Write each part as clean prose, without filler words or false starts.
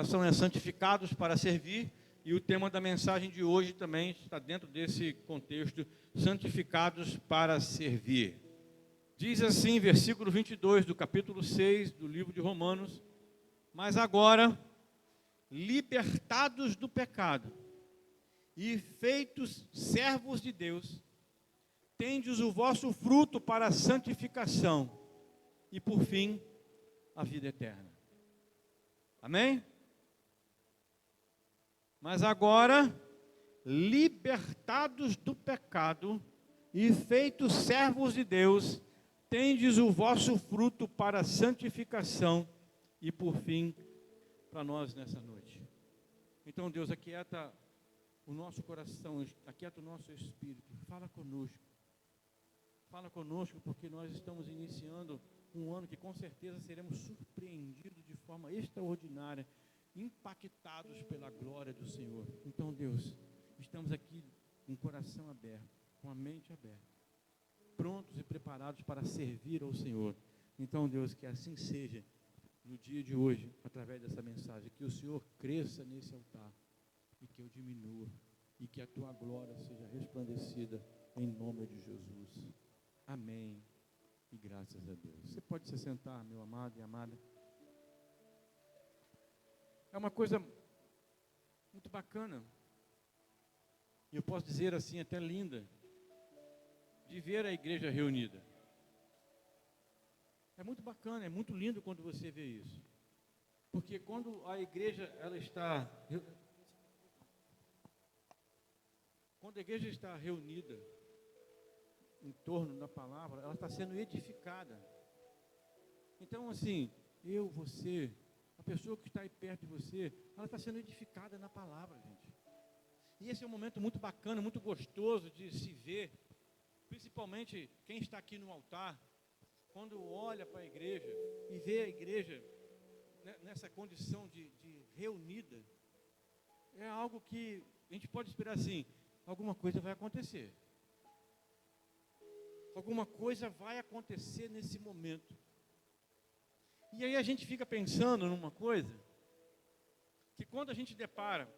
ministração é Santificados para Servir, e o tema da mensagem de hoje também está dentro desse contexto, Santificados para Servir. Diz assim, versículo 22 do capítulo 6 do livro de Romanos: mas agora, libertados do pecado e feitos servos de Deus, tendes o vosso fruto para a santificação e, por fim, a vida eterna. Amém? Mas agora, libertados do pecado e feitos servos de Deus, tendes o vosso fruto para a santificação e, por fim, para nós nessa noite. Então, Deus, aquieta o nosso coração, aquieta o nosso espírito, fala conosco. Fala conosco, porque nós estamos iniciando um ano que com certeza seremos surpreendidos de forma extraordinária, impactados pela glória do Senhor. Então, Deus, estamos aqui com o coração aberto, com a mente aberta, prontos e preparados para servir ao Senhor. Então, Deus, que assim seja no dia de hoje, através dessa mensagem, que o Senhor cresça nesse altar e que eu diminua, e que a tua glória seja resplandecida em nome de Jesus. Amém. E graças a Deus. Você pode se sentar, meu amado e amada. É uma coisa muito bacana, e eu posso dizer assim, até linda, de ver a igreja reunida. É muito bacana, é muito lindo quando você vê isso. Porque quando a igreja está reunida em torno da palavra, ela está sendo edificada. Então, assim, você, a pessoa que está aí perto de você, ela está sendo edificada na palavra, gente. E esse é um momento muito bacana, muito gostoso de se ver, principalmente quem está aqui no altar, quando olha para a igreja e vê a igreja nessa condição de reunida, é algo que a gente pode esperar assim, alguma coisa vai acontecer. Alguma coisa vai acontecer nesse momento. E aí a gente fica pensando numa coisa, que quando a gente depara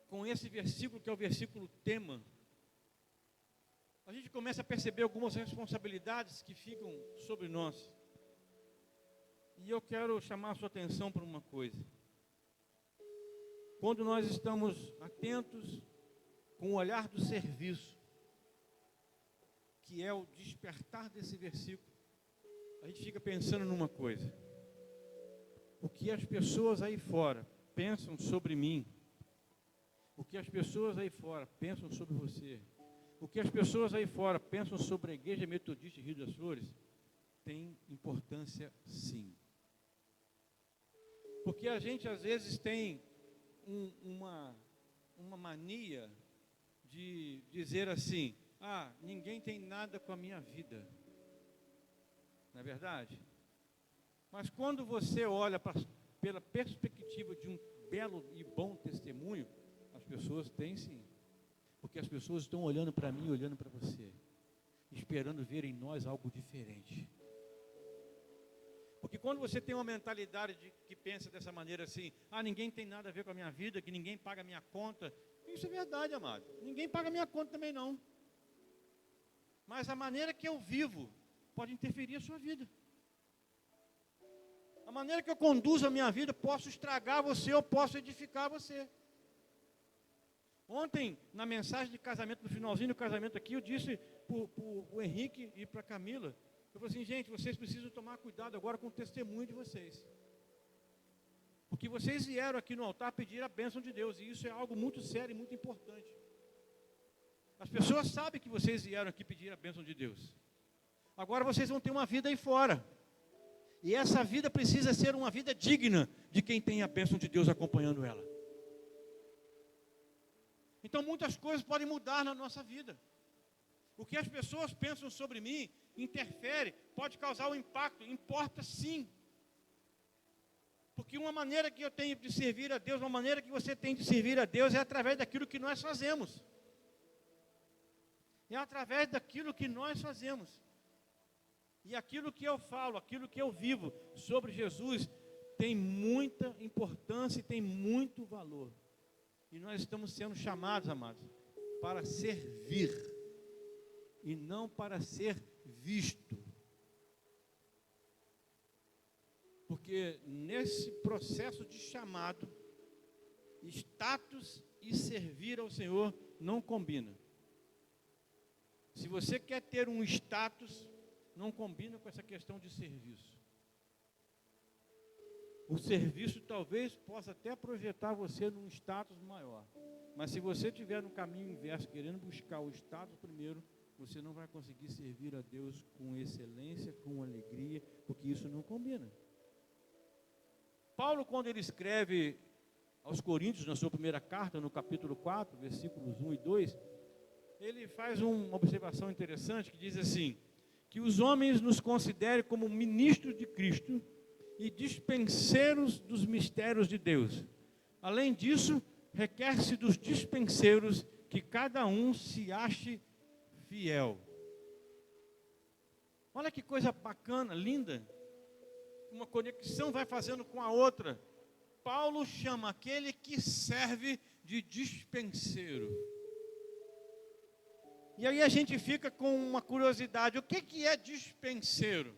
com esse versículo, que é o versículo tema, a gente começa a perceber algumas responsabilidades que ficam sobre nós. E eu quero chamar a sua atenção para uma coisa. Quando nós estamos atentos com o olhar do serviço, que é o despertar desse versículo, a gente fica pensando numa coisa: o que as pessoas aí fora pensam sobre mim, o que as pessoas aí fora pensam sobre você, o que as pessoas aí fora pensam sobre a Igreja Metodista de Rio das Flores, tem importância sim. Porque a gente às vezes tem uma mania de dizer assim: ninguém tem nada com a minha vida. Não é verdade? Mas quando você olha pela perspectiva de um belo e bom testemunho, as pessoas têm sim. Porque as pessoas estão olhando para mim, olhando para você, esperando ver em nós algo diferente. Porque quando você tem uma mentalidade que pensa dessa maneira assim: ninguém tem nada a ver com a minha vida, que ninguém paga a minha conta. Isso é verdade, amado. Ninguém paga a minha conta também não. Mas a maneira que eu vivo pode interferir a sua vida. A maneira que eu conduzo a minha vida, posso estragar você ou posso edificar você. Ontem, na mensagem de casamento, no finalzinho do casamento aqui, eu disse para o Henrique e para a Camila, eu falei assim: gente, vocês precisam tomar cuidado agora com o testemunho de vocês. Porque vocês vieram aqui no altar pedir a bênção de Deus, e isso é algo muito sério e muito importante. As pessoas sabem que vocês vieram aqui pedir a bênção de Deus. Agora vocês vão ter uma vida aí fora. E essa vida precisa ser uma vida digna de quem tem a bênção de Deus acompanhando ela. Então muitas coisas podem mudar na nossa vida. O que as pessoas pensam sobre mim interfere, pode causar um impacto, importa sim. Porque uma maneira que eu tenho de servir a Deus, uma maneira que você tem de servir a Deus é através daquilo que nós fazemos. É através daquilo que nós fazemos. E aquilo que eu falo, aquilo que eu vivo sobre Jesus, tem muita importância e tem muito valor. E nós estamos sendo chamados, amados, para servir e não para ser visto. Porque nesse processo de chamado, status e servir ao Senhor não combina. Se você quer ter um status, não combina com essa questão de serviço. O serviço talvez possa até projetar você num status maior. Mas se você estiver no caminho inverso, querendo buscar o status primeiro, você não vai conseguir servir a Deus com excelência, com alegria, porque isso não combina. Paulo, quando ele escreve aos Coríntios, na sua primeira carta, no capítulo 4, versículos 1 e 2, ele faz uma observação interessante que diz assim, que os homens nos considerem como ministros de Cristo e dispenseiros dos mistérios de Deus. Além disso, requer-se dos dispenseiros que cada um se ache fiel. Olha que coisa bacana, linda. Uma conexão vai fazendo com a outra. Paulo chama aquele que serve de dispenseiro. E aí a gente fica com uma curiosidade. O que é dispenseiro?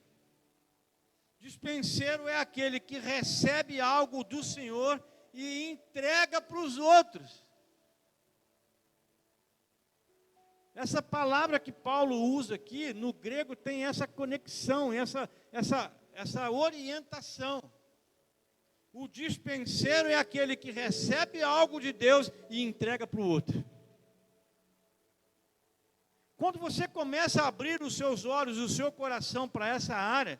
Dispenseiro é aquele que recebe algo do Senhor e entrega para os outros. Essa palavra que Paulo usa aqui, no grego, tem essa conexão, essa orientação. O dispenseiro é aquele que recebe algo de Deus e entrega para o outro. Quando você começa a abrir os seus olhos, o seu coração para essa área,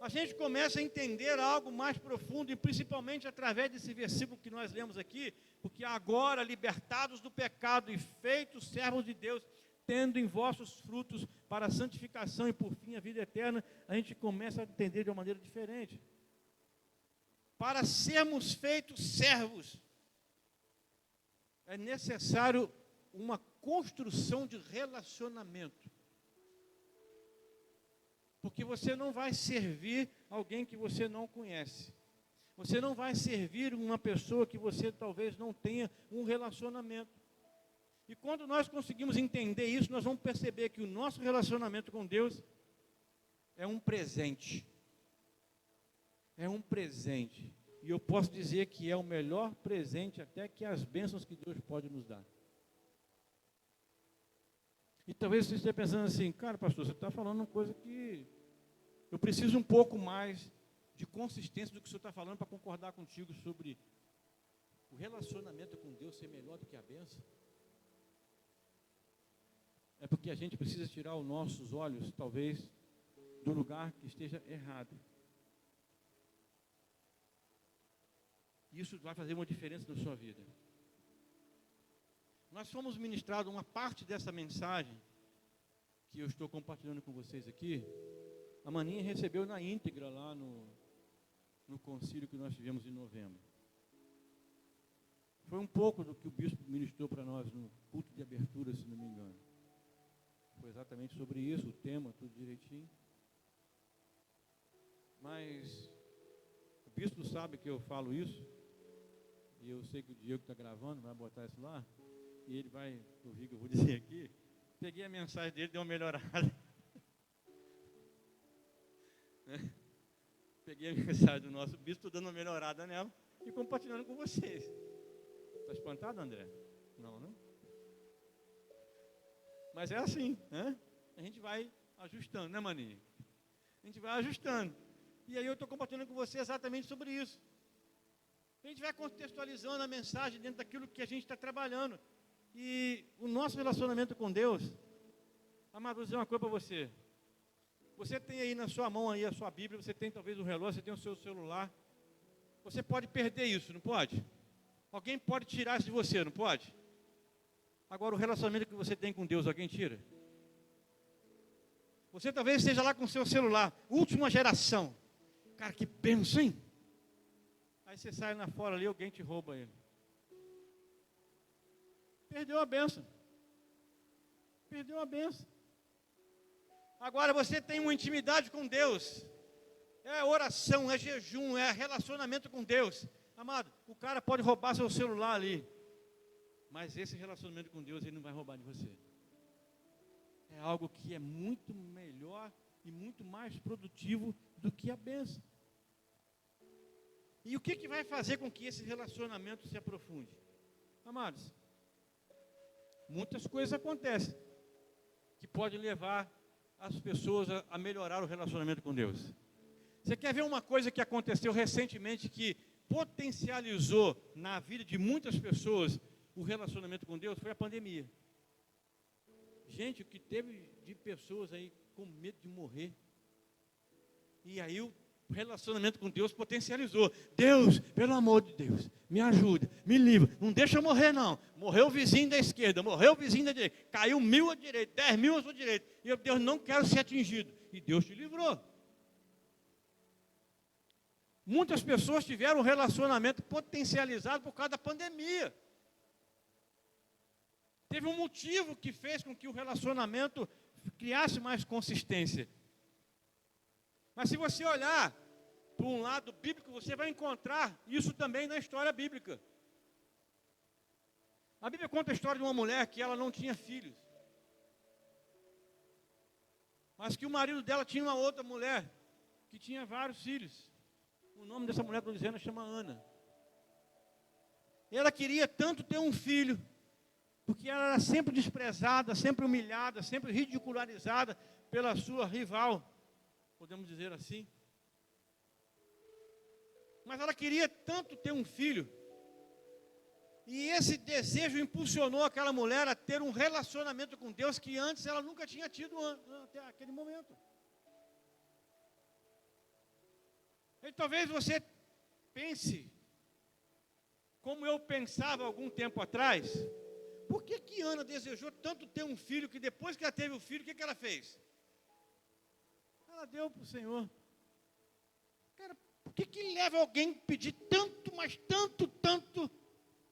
a gente começa a entender algo mais profundo, e principalmente através desse versículo que nós lemos aqui, porque agora, libertados do pecado e feitos servos de Deus, tendo em vossos frutos para a santificação e por fim a vida eterna, a gente começa a entender de uma maneira diferente. Para sermos feitos servos, é necessário uma construção de relacionamento. Porque você não vai servir alguém que você não conhece. Você não vai servir uma pessoa que você talvez não tenha um relacionamento. E quando nós conseguimos entender isso, nós vamos perceber que o nosso relacionamento com Deus é um presente. É um presente. E eu posso dizer que é o melhor presente até que as bênçãos que Deus pode nos dar. E talvez você esteja pensando assim, cara, pastor, você está falando uma coisa que eu preciso um pouco mais de consistência do que o senhor está falando para concordar contigo sobre o relacionamento com Deus ser melhor do que a bênção. É porque a gente precisa tirar os nossos olhos, talvez, do lugar que esteja errado. Isso vai fazer uma diferença na sua vida. Nós fomos ministrados uma parte dessa mensagem que eu estou compartilhando com vocês aqui. A Maninha recebeu na íntegra lá no concílio que nós tivemos em novembro. Foi um pouco do que o bispo ministrou para nós no culto de abertura, se não me engano. Foi exatamente sobre isso, o tema, tudo direitinho. Mas o bispo sabe que eu falo isso, e eu sei que o Diego está gravando, vai botar isso lá, e ele vai ouvir o que eu vou dizer aqui. Peguei a mensagem dele, deu uma melhorada. Peguei a mensagem do nosso bispo, dando uma melhorada nela e compartilhando com vocês. Está espantado, André? Não, né? Mas é assim, né? A gente vai ajustando, né, Maninha? A gente vai ajustando. E aí eu estou compartilhando com você exatamente sobre isso. A gente vai contextualizando a mensagem dentro daquilo que a gente está trabalhando. E o nosso relacionamento com Deus, amado, vou dizer uma coisa para você. Você tem aí na sua mão aí a sua Bíblia, você tem talvez um relógio, você tem o seu celular. Você pode perder isso, não pode? Alguém pode tirar isso de você, não pode? Agora o relacionamento que você tem com Deus, alguém tira? Você talvez esteja lá com o seu celular, última geração. Cara, que bênção, hein? Aí você sai lá fora ali, alguém te rouba ele. Perdeu a bênção. Perdeu a bênção. Agora você tem uma intimidade com Deus. é oração, é jejum, é relacionamento com Deus. Amado, o cara pode roubar seu celular ali, mas esse relacionamento com Deus, ele não vai roubar de você. É algo que é muito melhor e muito mais produtivo do que a bênção. E o que vai fazer com que esse relacionamento se aprofunde? Amados, muitas coisas acontecem que podem levar as pessoas a melhorar o relacionamento com Deus. Você quer ver uma coisa que aconteceu recentemente que potencializou na vida de muitas pessoas o relacionamento com Deus? Foi a pandemia. Gente, o que teve de pessoas aí com medo de morrer. E aí o relacionamento com Deus potencializou. Deus, pelo amor de Deus, me ajuda, me livra. Não deixa eu morrer não. Morreu o vizinho da esquerda, morreu o vizinho da direita. Caiu 1.000 à direita, 10.000 à sua direita. E eu, Deus, não quero ser atingido. E Deus te livrou. Muitas pessoas tiveram um relacionamento potencializado por causa da pandemia. Teve um motivo que fez com que o relacionamento criasse mais consistência. Mas se você olhar para um lado bíblico, você vai encontrar isso também na história bíblica. A Bíblia conta a história de uma mulher que ela não tinha filhos. Mas que o marido dela tinha uma outra mulher que tinha vários filhos. O nome dessa mulher, estou dizendo, chama Ana. E ela queria tanto ter um filho, porque ela era sempre desprezada, sempre humilhada, sempre ridicularizada pela sua rival, podemos dizer assim. Mas ela queria tanto ter um filho, e esse desejo impulsionou aquela mulher a ter um relacionamento com Deus que antes ela nunca tinha tido até aquele momento. E talvez você pense, como eu pensava algum tempo atrás, por que Ana desejou tanto ter um filho, que depois que ela teve o filho, o que ela fez? Ela deu para o Senhor. Cara, por que leva alguém a pedir tanto, mas tanto,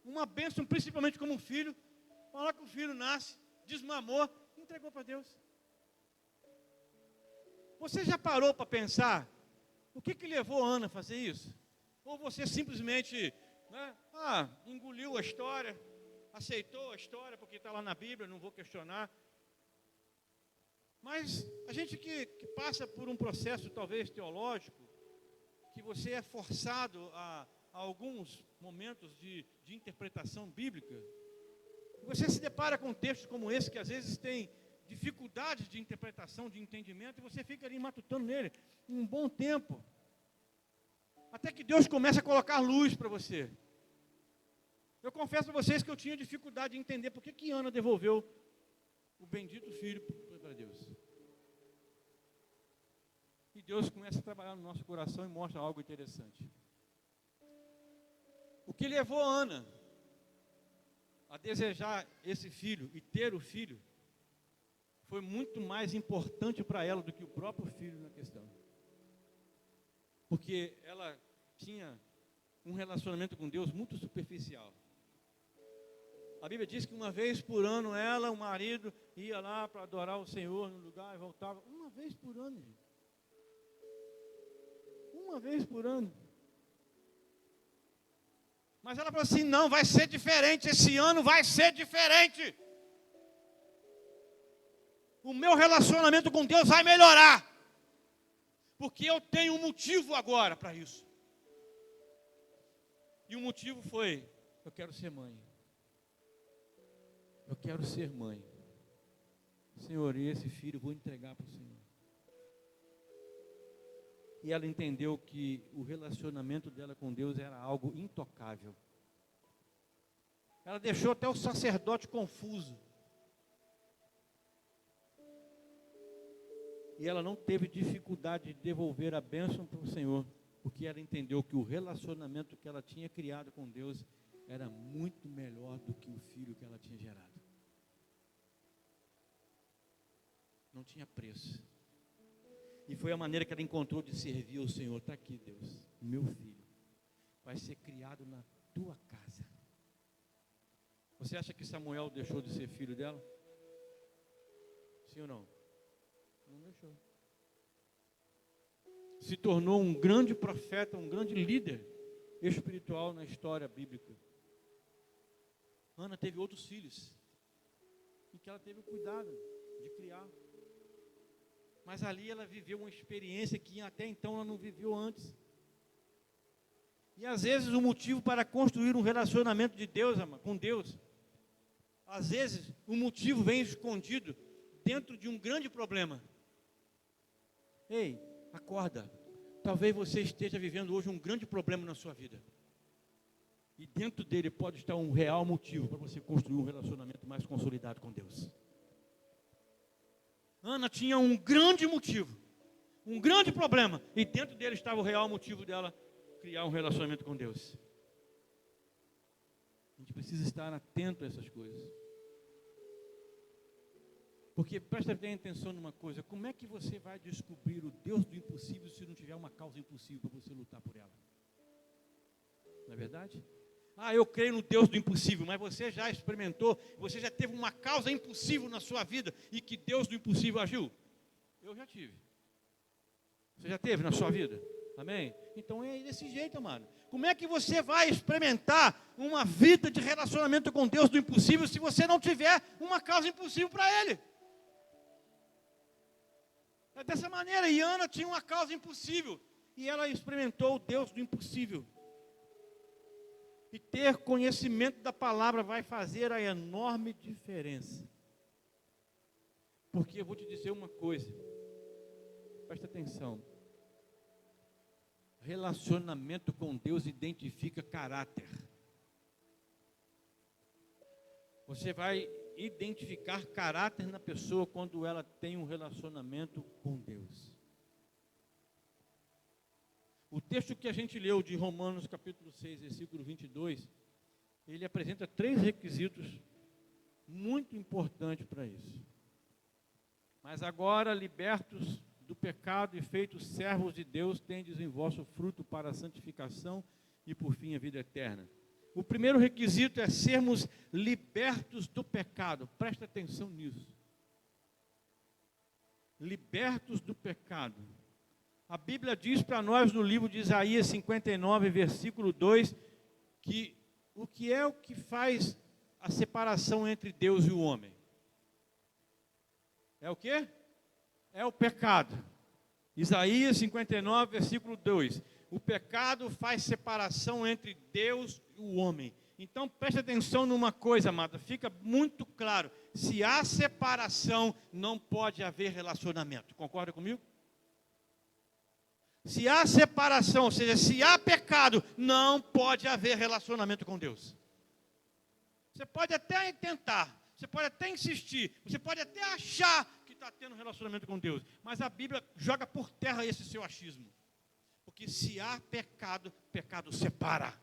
uma bênção, principalmente como um filho, falar que o filho nasce, desmamou, entregou para Deus? Você já parou para pensar o que levou a Ana a fazer isso? Ou você simplesmente, engoliu a história, aceitou a história porque está lá na Bíblia, não vou questionar. Mas a gente que passa por um processo talvez teológico, que você é forçado a alguns momentos de interpretação bíblica, você se depara com textos como esse, que às vezes tem dificuldades de interpretação, de entendimento, e você fica ali matutando nele um bom tempo, até que Deus começa a colocar luz para você. Eu confesso a vocês que eu tinha dificuldade de entender por que Ana devolveu o bendito filho para Deus. E Deus começa a trabalhar no nosso coração e mostra algo interessante. O que levou Ana a desejar esse filho e ter o filho foi muito mais importante para ela do que o próprio filho na questão. Porque ela tinha um relacionamento com Deus muito superficial. A Bíblia diz que uma vez por ano o marido, ia lá para adorar o Senhor no lugar e voltava. Uma vez por ano, gente. Uma vez por ano. Mas ela falou assim, não, vai ser diferente, esse ano vai ser diferente. O meu relacionamento com Deus vai melhorar. Porque eu tenho um motivo agora para isso. E o motivo foi, eu quero ser mãe. Eu quero ser mãe. Senhor, e esse filho eu vou entregar para o Senhor. E ela entendeu que o relacionamento dela com Deus era algo intocável. Ela deixou até o sacerdote confuso. E ela não teve dificuldade de devolver a bênção para o Senhor, porque ela entendeu que o relacionamento que ela tinha criado com Deus era muito melhor do que o filho que ela tinha gerado. Não tinha preço. E foi a maneira que ela encontrou de servir ao Senhor. Está aqui, Deus, meu filho vai ser criado na tua casa. Você acha que Samuel deixou de ser filho dela? Sim ou não? Não deixou. se tornou um grande profeta, um grande líder espiritual na história bíblica. Ana teve outros filhos, e que ela teve o cuidado de criar. Mas ali ela viveu uma experiência que até então ela não viveu antes. E às vezes o motivo para construir um relacionamento de Deus, com Deus, às vezes o motivo vem escondido dentro de um grande problema. Ei, acorda. Talvez você esteja vivendo hoje um grande problema na sua vida. E dentro dele pode estar um real motivo para você construir um relacionamento mais consolidado com Deus. Ana tinha um grande motivo, um grande problema, e dentro dele estava o real motivo dela criar um relacionamento com Deus. A gente precisa estar atento a essas coisas. Porque presta bem atenção numa coisa: como é que você vai descobrir o Deus do impossível se não tiver uma causa impossível para você lutar por ela? Não é verdade? Eu creio no Deus do impossível, mas você já experimentou, você já teve uma causa impossível na sua vida e que Deus do impossível agiu? Eu já tive. Você já teve na sua vida? Amém? Então é desse jeito, amado. Como é que você vai experimentar uma vida de relacionamento com Deus do impossível se você não tiver uma causa impossível para Ele? É dessa maneira. E Ana tinha uma causa impossível, e ela experimentou o Deus do impossível. E ter conhecimento da palavra vai fazer a enorme diferença. Porque eu vou te dizer uma coisa, presta atenção. Relacionamento com Deus identifica caráter. Você vai identificar caráter na pessoa quando ela tem um relacionamento com Deus. O texto que a gente leu de Romanos capítulo 6, versículo 22, ele apresenta 3 requisitos muito importantes para isso. Mas agora, libertos do pecado e feitos servos de Deus, tendes em vosso fruto para a santificação e por fim a vida eterna. O primeiro requisito é sermos libertos do pecado. Presta atenção nisso. Libertos do pecado. A Bíblia diz para nós no livro de Isaías 59, versículo 2, que o que faz a separação entre Deus e o homem? É o quê? É o pecado. Isaías 59, versículo 2. O pecado faz separação entre Deus e o homem. Então preste atenção numa coisa, amada, fica muito claro. Se há separação, não pode haver relacionamento. Concorda comigo? Se há separação, ou seja, se há pecado, não pode haver relacionamento com Deus. Você pode até tentar, você pode até insistir, você pode até achar que está tendo relacionamento com Deus, mas a Bíblia joga por terra esse seu achismo. Porque se há pecado, pecado separa.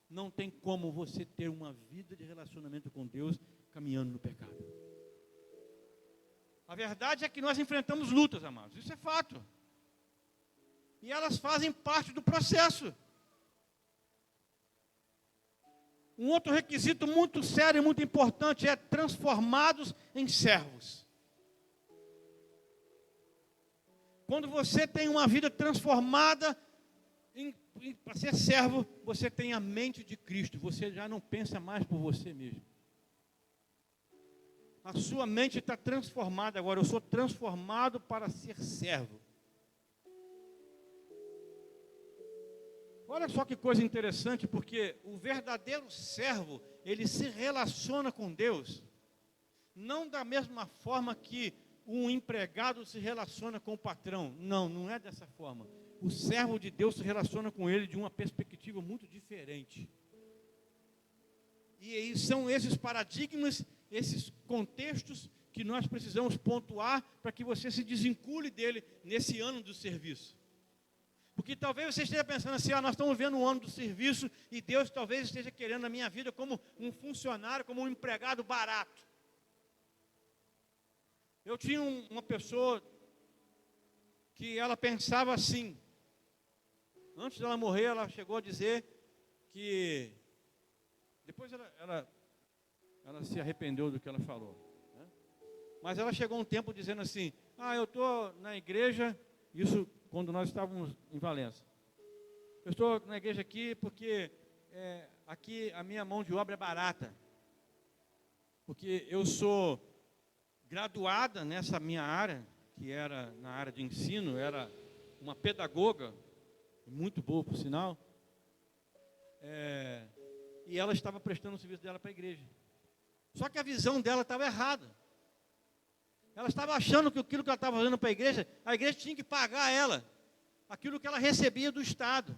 Não tem como você ter uma vida de relacionamento com Deus caminhando no pecado. A verdade é que nós enfrentamos lutas, amados, isso é fato. E elas fazem parte do processo. Um outro requisito muito sério e muito importante é transformados em servos. Quando você tem uma vida transformada para ser servo, você tem a mente de Cristo. Você já não pensa mais por você mesmo. A sua mente está transformada agora. Eu sou transformado para ser servo. Olha só que coisa interessante, porque o verdadeiro servo, ele se relaciona com Deus, não da mesma forma que um empregado se relaciona com o patrão. Não, não é dessa forma. O servo de Deus se relaciona com ele de uma perspectiva muito diferente. E aí são esses paradigmas, esses contextos que nós precisamos pontuar para que você se desvincule dele nesse ano do serviço. Porque talvez você esteja pensando assim, nós estamos vendo o ano do serviço e Deus talvez esteja querendo a minha vida como um funcionário, como um empregado barato. Eu tinha uma pessoa que ela pensava assim. Antes dela morrer, ela chegou a dizer que... Depois ela se arrependeu do que ela falou. Né? Mas ela chegou um tempo dizendo assim, eu estou na igreja, isso quando nós estávamos em Valença. Eu estou na igreja aqui porque aqui a minha mão de obra é barata. Porque eu sou graduada nessa minha área, que era na área de ensino, era uma pedagoga, muito boa por sinal, e ela estava prestando o serviço dela para a igreja. Só que a visão dela estava errada. Ela estava achando que aquilo que ela estava fazendo para a igreja tinha que pagar a ela aquilo que ela recebia do Estado.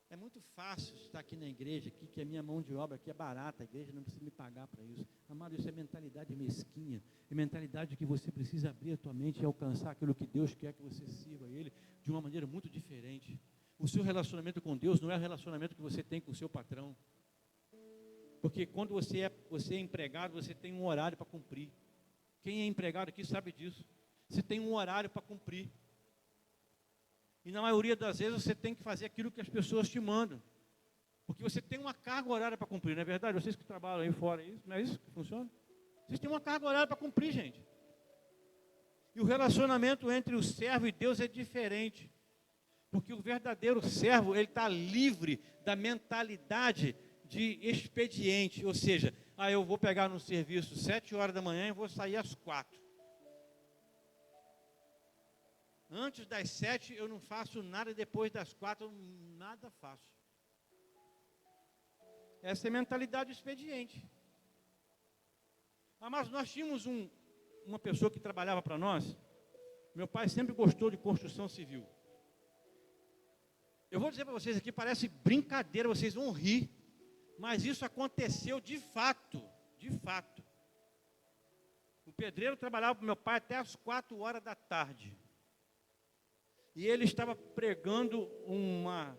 É muito fácil estar aqui na igreja, aqui, que a minha mão de obra aqui é barata, a igreja não precisa me pagar para isso. Amado, isso é mentalidade mesquinha, é mentalidade que você precisa abrir a tua mente e alcançar aquilo que Deus quer que você sirva a Ele de uma maneira muito diferente. O seu relacionamento com Deus não é o relacionamento que você tem com o seu patrão. Porque quando você é empregado, você tem um horário para cumprir. Quem é empregado aqui sabe disso. Você tem um horário para cumprir. E na maioria das vezes você tem que fazer aquilo que as pessoas te mandam. Porque você tem uma carga horária para cumprir, não é verdade? Vocês que trabalham aí fora, não é isso que funciona? Vocês têm uma carga horária para cumprir, gente. E o relacionamento entre o servo e Deus é diferente. Porque o verdadeiro servo, ele está livre da mentalidade de expediente. Ou seja, eu vou pegar no serviço 7 horas da manhã e vou sair às 4. Antes das 7 eu não faço nada, depois das 4 eu nada faço. Essa é a mentalidade expediente. Mas nós tínhamos uma pessoa que trabalhava para nós. Meu pai sempre gostou de construção civil. Eu vou dizer para vocês aqui, parece brincadeira, vocês vão rir. Mas isso aconteceu de fato, de fato. O pedreiro trabalhava para meu pai até as 4 horas da tarde. E ele estava pregando uma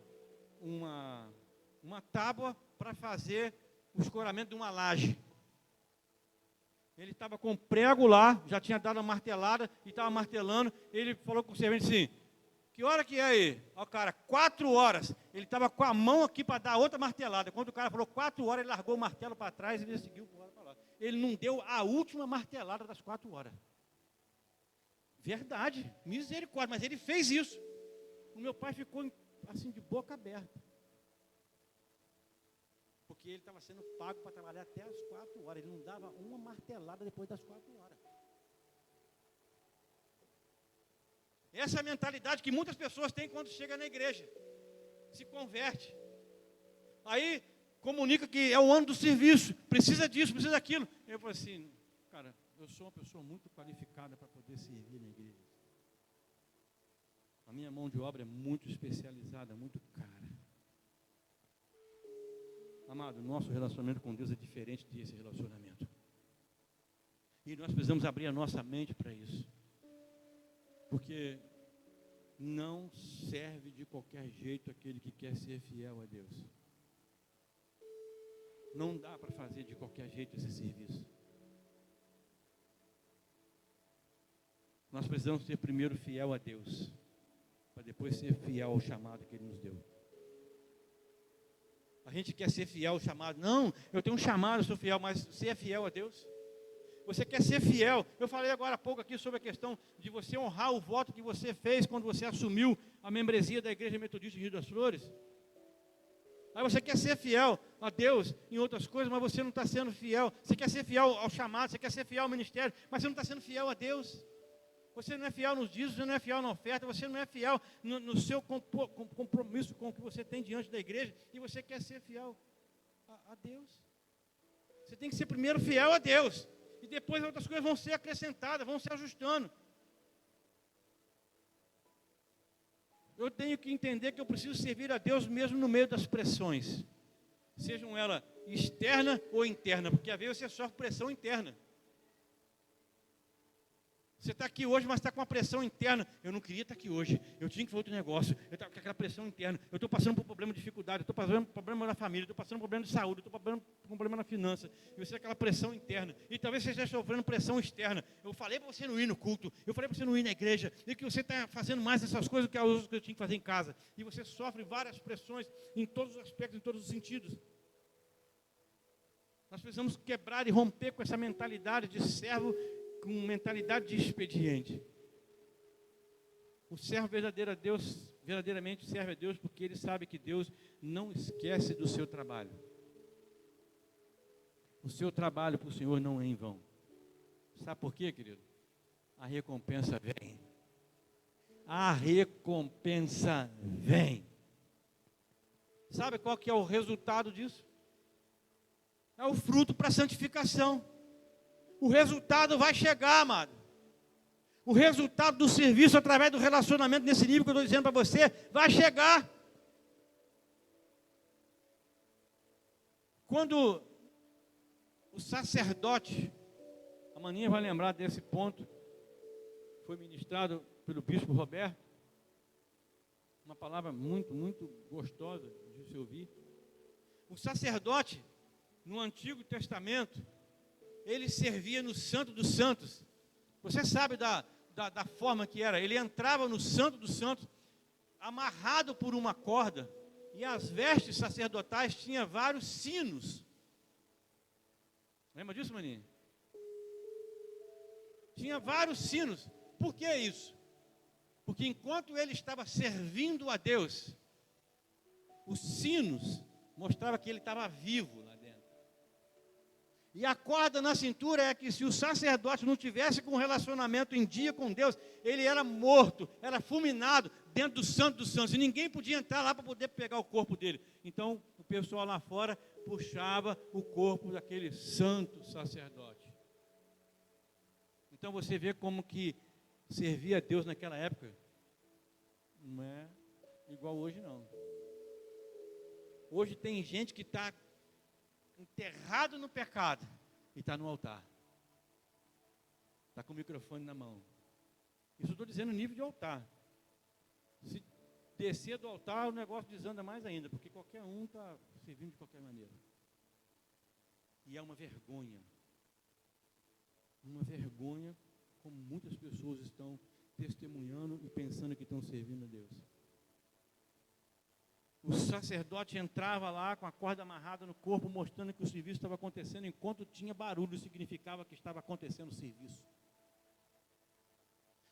tábua para fazer o escoramento de uma laje. Ele estava com prego lá, já tinha dado a martelada e estava martelando. Ele falou com o servente assim: que hora que é aí? Ó, o cara, 4 horas. Ele estava com a mão aqui para dar outra martelada. Quando o cara falou 4 horas, ele largou o martelo para trás e ele seguiu para lá. Ele não deu a última martelada das 4 horas. Verdade, misericórdia, mas ele fez isso. O meu pai ficou assim de boca aberta. Porque ele estava sendo pago para trabalhar até as 4 horas. Ele não dava uma martelada depois das 4 horas. Essa é a mentalidade que muitas pessoas têm quando chegam na igreja. Se converte. Aí comunica que é o ano do serviço. Precisa disso, precisa daquilo. Eu falo assim, cara, eu sou uma pessoa muito qualificada para poder servir na igreja. A minha mão de obra é muito especializada, muito cara. Amado, nosso relacionamento com Deus é diferente desse relacionamento. E nós precisamos abrir a nossa mente para isso. Porque não serve de qualquer jeito aquele que quer ser fiel a Deus. Não dá para fazer de qualquer jeito esse serviço. Nós precisamos ser primeiro fiel a Deus, para depois ser fiel ao chamado que Ele nos deu. A gente quer ser fiel ao chamado. Não, eu tenho um chamado, eu sou fiel, mas você é fiel a Deus? Você quer ser fiel? Eu falei agora há pouco aqui sobre a questão de você honrar o voto que você fez quando você assumiu a membresia da Igreja Metodista de Rio das Flores. Aí você quer ser fiel a Deus em outras coisas, mas você não está sendo fiel. Você quer ser fiel ao chamado, você quer ser fiel ao ministério, mas você não está sendo fiel a Deus. Você não é fiel nos dízimos, você não é fiel na oferta, você não é fiel no seu compromisso com o que você tem diante da igreja, e você quer ser fiel a Deus. Você tem que ser primeiro fiel a Deus, e depois outras coisas vão ser acrescentadas, vão se ajustando. Eu tenho que entender que eu preciso servir a Deus mesmo no meio das pressões, sejam elas externa ou interna, porque às vezes você sofre pressão interna. Você está aqui hoje, mas está com uma pressão interna. Eu não queria estar aqui hoje. Eu tinha que fazer outro negócio. Eu estava com aquela pressão interna. Eu estou passando por um problema de dificuldade. Eu estou passando por um problema na família. Estou passando por um problema de saúde. Estou passando por um problema na finança. E você tem aquela pressão interna. E talvez você esteja sofrendo pressão externa. Eu falei para você não ir no culto. Eu falei para você não ir na igreja. E que você está fazendo mais essas coisas do que as outras que eu tinha que fazer em casa. E você sofre várias pressões em todos os aspectos, em todos os sentidos. Nós precisamos quebrar e romper com essa mentalidade de servo, com mentalidade de expediente. O servo verdadeiramente serve a Deus porque ele sabe que Deus não esquece do seu trabalho. O seu trabalho para o Senhor não é em vão. Sabe por quê, querido? A recompensa vem. A recompensa vem. Sabe qual que é o resultado disso? É o fruto para a santificação. O resultado vai chegar, amado. O resultado do serviço através do relacionamento nesse nível que eu estou dizendo para você, vai chegar. Quando o sacerdote, a maninha vai lembrar desse ponto, foi ministrado pelo bispo Roberto, uma palavra muito, muito gostosa de se ouvir. O sacerdote, no Antigo Testamento, ele servia no Santo dos Santos. Você sabe da forma que era. Ele entrava no Santo dos Santos, amarrado por uma corda, e as vestes sacerdotais tinham vários sinos. Lembra disso, maninha? Tinha vários sinos. Por que isso? Porque enquanto ele estava servindo a Deus, os sinos mostravam que ele estava vivo lá dentro. E a corda na cintura é que se o sacerdote não tivesse com um relacionamento em dia com Deus, ele era morto, era fulminado dentro do Santo dos Santos. E ninguém podia entrar lá para poder pegar o corpo dele. Então o pessoal lá fora puxava o corpo daquele santo sacerdote. Então você vê como que servir a Deus naquela época não é igual hoje não. Hoje tem gente que está enterrado no pecado e está no altar. Está com o microfone na mão. Isso eu estou dizendo nível de altar. Se descer do altar, o negócio desanda mais ainda, porque qualquer um está servindo de qualquer maneira. E é uma vergonha. Uma vergonha como muitas pessoas estão testemunhando e pensando que estão servindo a Deus. O sacerdote entrava lá com a corda amarrada no corpo, mostrando que o serviço estava acontecendo. Enquanto tinha barulho, significava que estava acontecendo o serviço.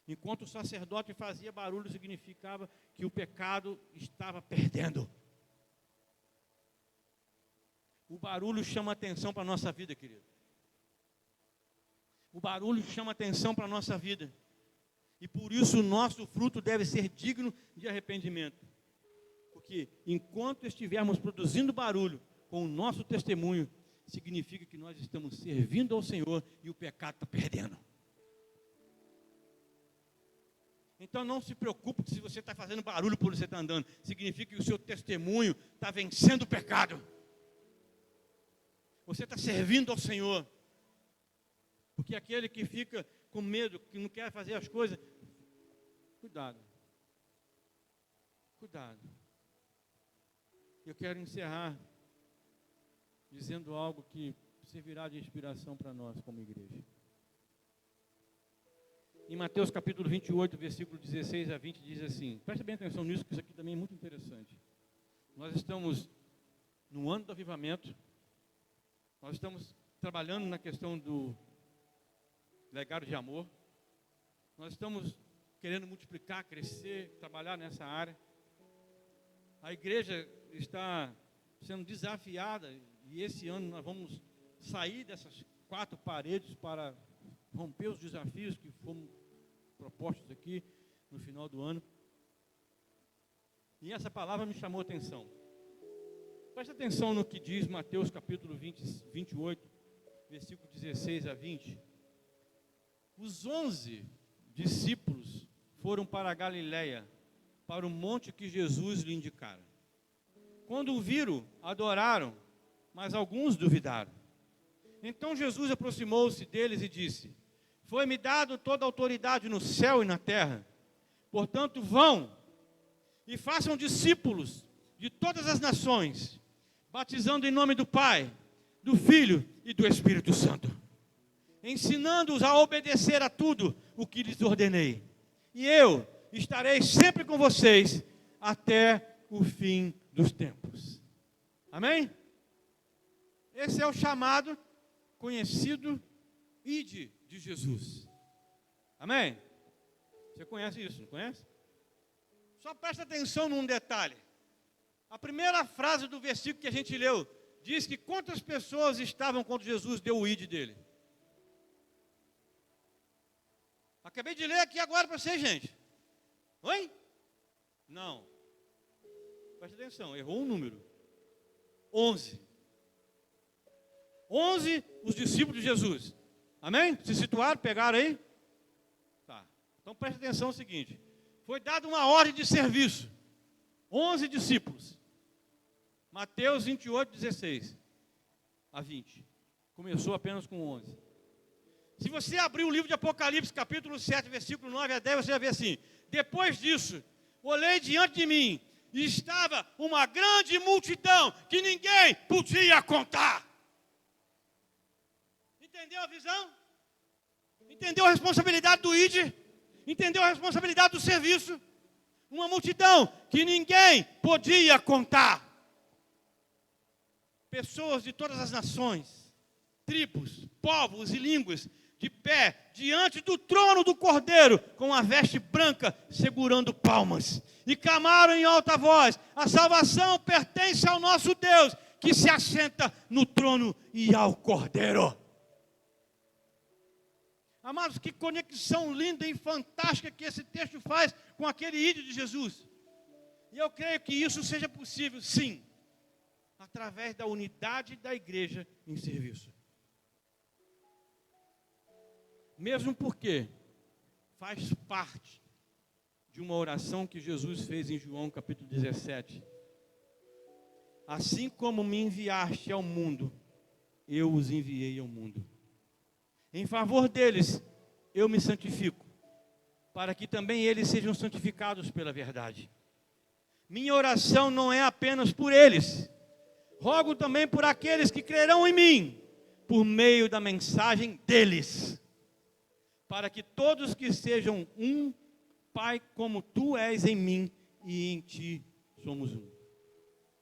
Enquanto o sacerdote fazia barulho, significava que o pecado estava perdendo. O barulho chama atenção para a nossa vida, querido. O barulho chama atenção para a nossa vida. E por isso o nosso fruto deve ser digno de arrependimento. Porque enquanto estivermos produzindo barulho com o nosso testemunho, significa que nós estamos servindo ao Senhor e o pecado está perdendo. Então não se preocupe se você está fazendo barulho por você estar andando. Significa que o seu testemunho está vencendo o pecado. Você está servindo ao Senhor. Porque aquele que fica com medo, que não quer fazer as coisas, cuidado. Cuidado. Eu quero encerrar dizendo algo que servirá de inspiração para nós como igreja. Em Mateus capítulo 28, versículo 16 a 20, diz assim, presta bem atenção nisso, que isso aqui também é muito interessante. Nós estamos no ano do avivamento, nós estamos trabalhando na questão do legado de amor, nós estamos querendo multiplicar, crescer, trabalhar nessa área. A igreja está sendo desafiada e esse ano nós vamos sair dessas 4 paredes para romper os desafios que foram propostos aqui no final do ano. E essa palavra me chamou a atenção. Presta atenção no que diz Mateus capítulo 28, versículo 16 a 20. Os 11 discípulos foram para a Galileia, para o monte que Jesus lhe indicara. Quando o viram, adoraram, mas alguns duvidaram. Então Jesus aproximou-se deles e disse: foi-me dado toda a autoridade no céu e na terra. Portanto, vão e façam discípulos de todas as nações, batizando em nome do Pai, do Filho e do Espírito Santo, ensinando-os a obedecer a tudo o que lhes ordenei. E eu estarei sempre com vocês até o fim dos tempos. Amém? Esse é o chamado conhecido ide de Jesus. Amém? Você conhece isso, não conhece? Só presta atenção num detalhe. A primeira frase do versículo que a gente leu diz que quantas pessoas estavam quando Jesus deu o id dele? Acabei de ler aqui agora para vocês, gente. Oi? Não. Presta atenção, errou um número. 11. 11 os discípulos de Jesus. Amém? Se situaram, pegaram aí? Tá. Então presta atenção no seguinte. Foi dada uma ordem de serviço. 11 discípulos. Mateus 28, 16 a 20. Começou apenas com 11. Se você abrir o livro de Apocalipse, capítulo 7, versículo 9 a 10, você vai ver assim. Depois disso, olhei diante de mim, e estava uma grande multidão, que ninguém podia contar. Entendeu a visão? Entendeu a responsabilidade do ID? Entendeu a responsabilidade do serviço? Uma multidão que ninguém podia contar. Pessoas de todas as nações, tribos, povos e línguas, de pé, diante do trono do Cordeiro, com a veste branca, segurando palmas. E clamaram em alta voz, a salvação pertence ao nosso Deus, que se assenta no trono e ao Cordeiro. Amados, que conexão linda e fantástica que esse texto faz com aquele ídolo de Jesus. E eu creio que isso seja possível, sim, através da unidade da igreja em serviço. Mesmo porque faz parte de uma oração que Jesus fez em João capítulo 17. Assim como me enviaste ao mundo, eu os enviei ao mundo. Em favor deles, eu me santifico, para que também eles sejam santificados pela verdade. Minha oração não é apenas por eles, rogo também por aqueles que crerão em mim, por meio da mensagem deles, para que todos que sejam um, Pai, como tu és em mim e em ti somos um.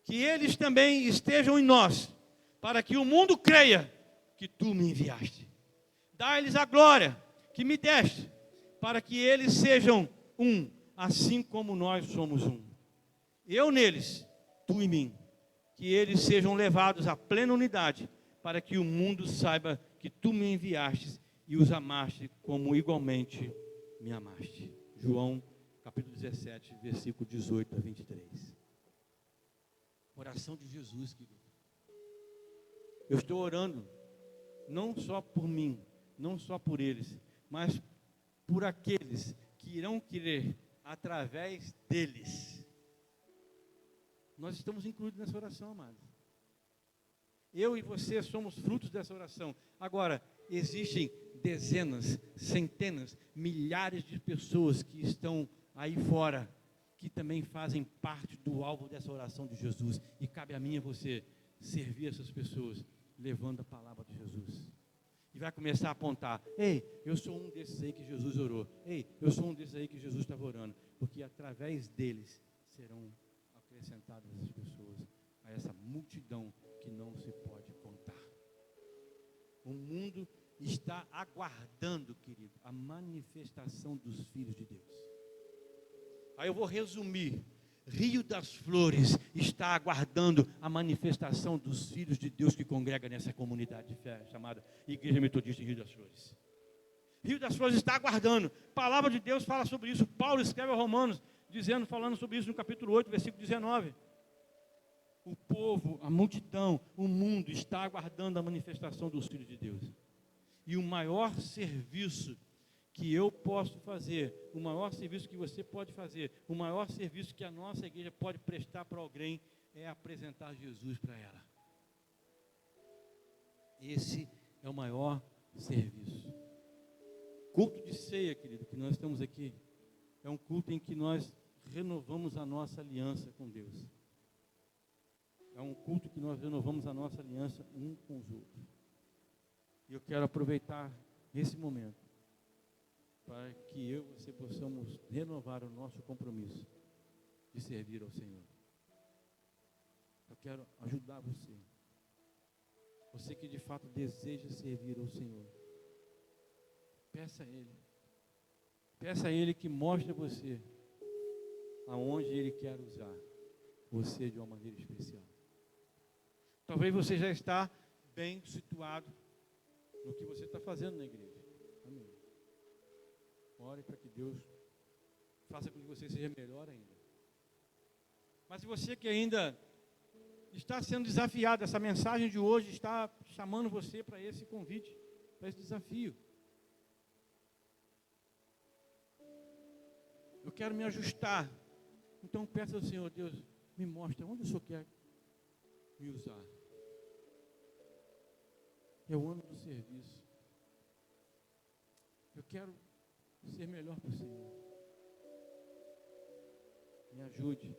Que eles também estejam em nós, para que o mundo creia que tu me enviaste. Dá-lhes a glória que me deste, para que eles sejam um, assim como nós somos um. Eu neles, tu em mim. Que eles sejam levados à plena unidade, para que o mundo saiba que tu me enviaste e os amaste como igualmente me amaste. João, capítulo 17, versículo 18 a 23. Oração de Jesus, querido. Eu estou orando, não só por mim, não só por eles, mas por aqueles que irão crer através deles. Nós estamos incluídos nessa oração, amados. Eu e você somos frutos dessa oração. Agora, existem dezenas, centenas, milhares de pessoas que estão aí fora, que também fazem parte do alvo dessa oração de Jesus. E cabe a mim e a você servir essas pessoas, levando a palavra de Jesus. E vai começar a apontar, ei, eu sou um desses aí que Jesus orou. Ei, eu sou um desses aí que Jesus estava orando. Porque através deles serão acrescentadas as pessoas a essa multidão que não se pode contar. O mundo está aguardando, querido, a manifestação dos filhos de Deus. Aí eu vou resumir. Rio das Flores está aguardando a manifestação dos filhos de Deus que congrega nessa comunidade de fé chamada Igreja Metodista em Rio das Flores. Rio das Flores está aguardando. A palavra de Deus fala sobre isso. Paulo escreve aos Romanos, falando sobre isso no capítulo 8, versículo 19. O povo, a multidão, o mundo está aguardando a manifestação dos filhos de Deus. E o maior serviço que eu posso fazer, o maior serviço que você pode fazer, o maior serviço que a nossa igreja pode prestar para alguém é apresentar Jesus para ela. Esse é o maior serviço. Culto de ceia, querido, que nós estamos aqui, é um culto em que nós renovamos a nossa aliança com Deus. É um culto que nós renovamos a nossa aliança um com os outros. E eu quero aproveitar esse momento para que eu e você possamos renovar o nosso compromisso de servir ao Senhor. Eu quero ajudar você. Você que de fato deseja servir ao Senhor. Peça a Ele. Peça a Ele que mostre a você aonde Ele quer usar você de uma maneira especial. Talvez você já está bem situado no que você está fazendo na igreja. Amém. Ore para que Deus faça com que você seja melhor ainda. Mas se você que ainda está sendo desafiado, essa mensagem de hoje está chamando você para esse convite, para esse desafio. Eu quero me ajustar. Então peça ao Senhor, Deus, me mostra onde o Senhor quer me usar. É o ano do serviço. Eu quero ser melhor para o Senhor. Me ajude.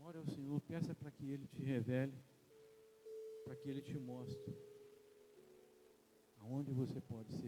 Ore ao Senhor, peça para que Ele te revele, para que Ele te mostre aonde você pode ser